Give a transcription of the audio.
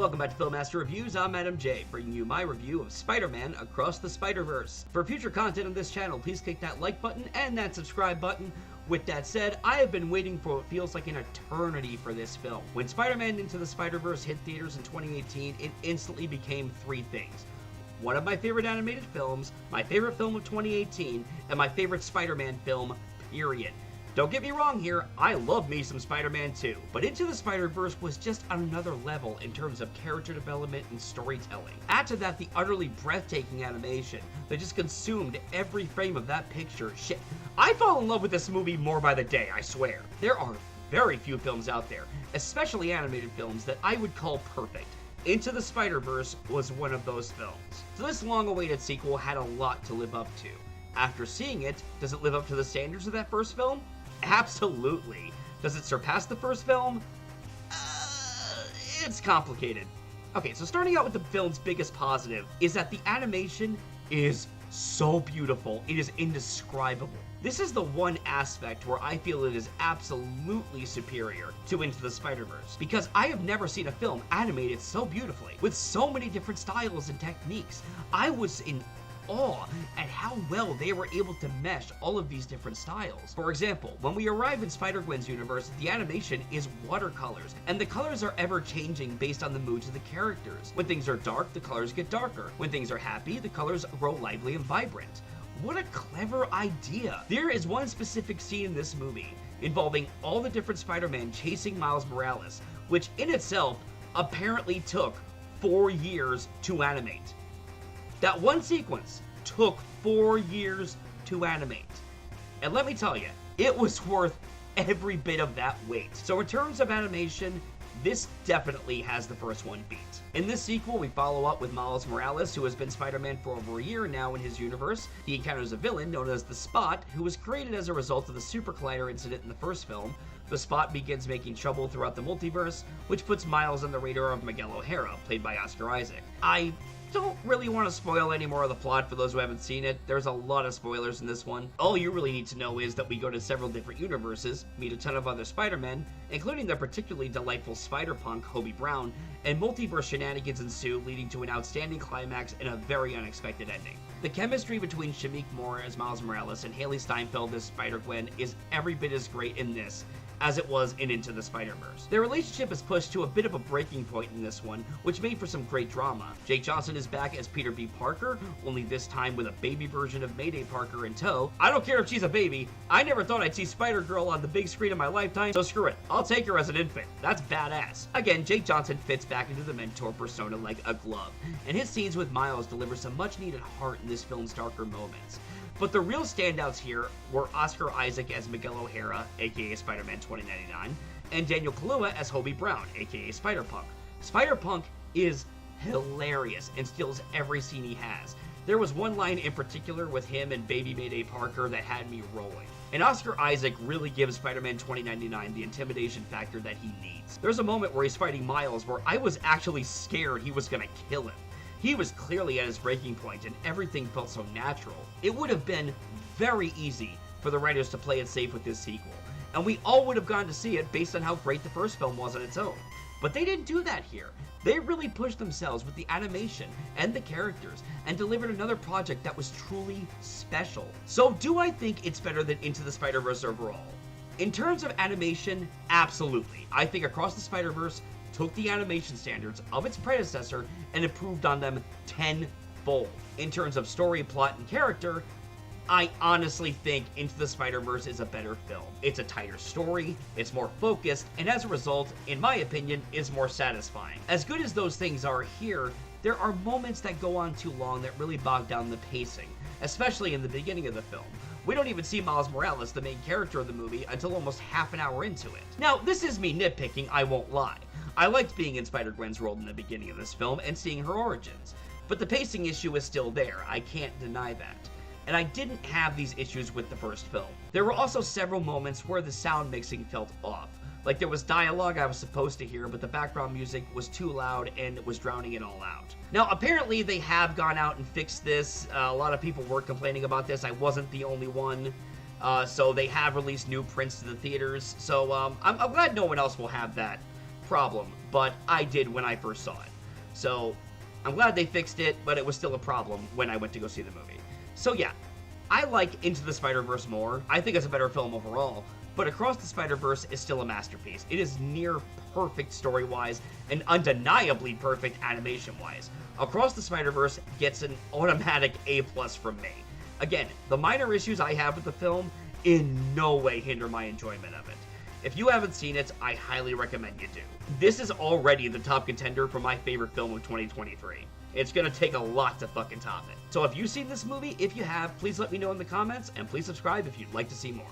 Welcome back to Filmmaster Reviews. I'm Adam J, bringing you my review of Spider-Man Across the Spider-Verse. For future content on this channel, please click that like button and that subscribe button. With that said, I have been waiting for what feels like an eternity for this film. When Spider-Man Into the Spider-Verse hit theaters in 2018, it instantly became three things. One of my favorite animated films, my favorite film of 2018, and my favorite Spider-Man film, period. Don't get me wrong here, I love me some Spider-Man 2, but Into the Spider-Verse was just on another level in terms of character development and storytelling. Add to that the utterly breathtaking animation that just consumed every frame of that picture. Shit, I fall in love with this movie more by the day, I swear. There are very few films out there, especially animated films, that I would call perfect. Into the Spider-Verse was one of those films. So this long-awaited sequel had a lot to live up to. After seeing it, does it live up to the standards of that first film? Absolutely. Does it surpass the first film? It's complicated. Okay, so starting out with the film's biggest positive is that the animation is so beautiful. It is indescribable. This is the one aspect where I feel it is absolutely superior to Into the Spider-Verse, because I have never seen a film animated so beautifully, with so many different styles and techniques. I was in awe at how well they were able to mesh all of these different styles. For example, when we arrive in Spider-Gwen's universe, the animation is watercolors, and the colors are ever changing based on the moods of the characters. When things are dark, the colors get darker. When things are happy, the colors grow lively and vibrant. What a clever idea! There is one specific scene in this movie involving all the different Spider-Man chasing Miles Morales, which in itself apparently took 4 years to animate. That one sequence took 4 years to animate. And let me tell you, it was worth every bit of that wait. So in terms of animation, this definitely has the first one beat. In this sequel, we follow up with Miles Morales, who has been Spider-Man for over a year now in his universe. He encounters a villain known as the Spot, who was created as a result of the Super Collider incident in the first film. The Spot begins making trouble throughout the multiverse, which puts Miles on the radar of Miguel O'Hara, played by Oscar Isaac. I don't really want to spoil any more of the plot for those who haven't seen it. There's a lot of spoilers in this one. All you really need to know is that we go to several different universes, meet a ton of other Spider-Men, including the particularly delightful Spider-Punk, Hobie Brown, and multiverse shenanigans ensue, leading to an outstanding climax and a very unexpected ending. The chemistry between Shameik Moore as Miles Morales and Hailee Steinfeld as Spider-Gwen is every bit as great in this as it was in Into the Spider-Verse. Their relationship is pushed to a bit of a breaking point in this one, which made for some great drama. Jake Johnson is back as Peter B. Parker, only this time with a baby version of Mayday Parker in tow. I don't care if she's a baby. I never thought I'd see Spider-Girl on the big screen in my lifetime, so screw it. I'll take her as an infant. That's badass. Again, Jake Johnson fits back into the mentor persona like a glove, and his scenes with Miles deliver some much-needed heart in this film's darker moments. But the real standouts here were Oscar Isaac as Miguel O'Hara, aka Spider-Man 2099, and Daniel Kaluuya as Hobie Brown, aka Spider-Punk. Spider-Punk is hilarious and steals every scene he has. There was one line in particular with him and baby Mayday Parker that had me rolling. And Oscar Isaac really gives Spider-Man 2099 the intimidation factor that he needs. There's a moment where he's fighting Miles where I was actually scared he was gonna kill him. He was clearly at his breaking point, and everything felt so natural. It would have been very easy for the writers to play it safe with this sequel, and we all would have gone to see it based on how great the first film was on its own. But they didn't do that here. They really pushed themselves with the animation and the characters, and delivered another project that was truly special. So do I think it's better than Into the Spider-Verse overall? In terms of animation, absolutely. I think Across the Spider-Verse took the animation standards of its predecessor and improved on them tenfold. In terms of story, plot, and character, I honestly think Into the Spider-Verse is a better film. It's a tighter story, it's more focused, and as a result, in my opinion, is more satisfying. As good as those things are here, there are moments that go on too long that really bog down the pacing, especially in the beginning of the film. We don't even see Miles Morales, the main character of the movie, until almost half an hour into it. Now, this is me nitpicking, I won't lie. I liked being in Spider-Gwen's role in the beginning of this film and seeing her origins, but the pacing issue is still there, I can't deny that. And I didn't have these issues with the first film. There were also several moments where the sound mixing felt off. Like there was dialogue I was supposed to hear, but the background music was too loud and it was drowning it all out. Now, apparently they have gone out and fixed this. A lot of people were complaining about this. I wasn't the only one. So they have released new prints to the theaters. So I'm glad no one else will have that problem, but I did when I first saw it. So I'm glad they fixed it, but it was still a problem when I went to go see the movie. So yeah, I like Into the Spider-Verse more. I think it's a better film overall, but Across the Spider-Verse is still a masterpiece. It is near perfect story-wise and undeniably perfect animation-wise. Across the Spider-Verse gets an automatic A+ from me. Again, the minor issues I have with the film in no way hinder my enjoyment of it. If you haven't seen it, I highly recommend you do. This is already the top contender for my favorite film of 2023. It's gonna take a lot to fucking top it. So if you've seen this movie, if you have, please let me know in the comments, and please subscribe if you'd like to see more.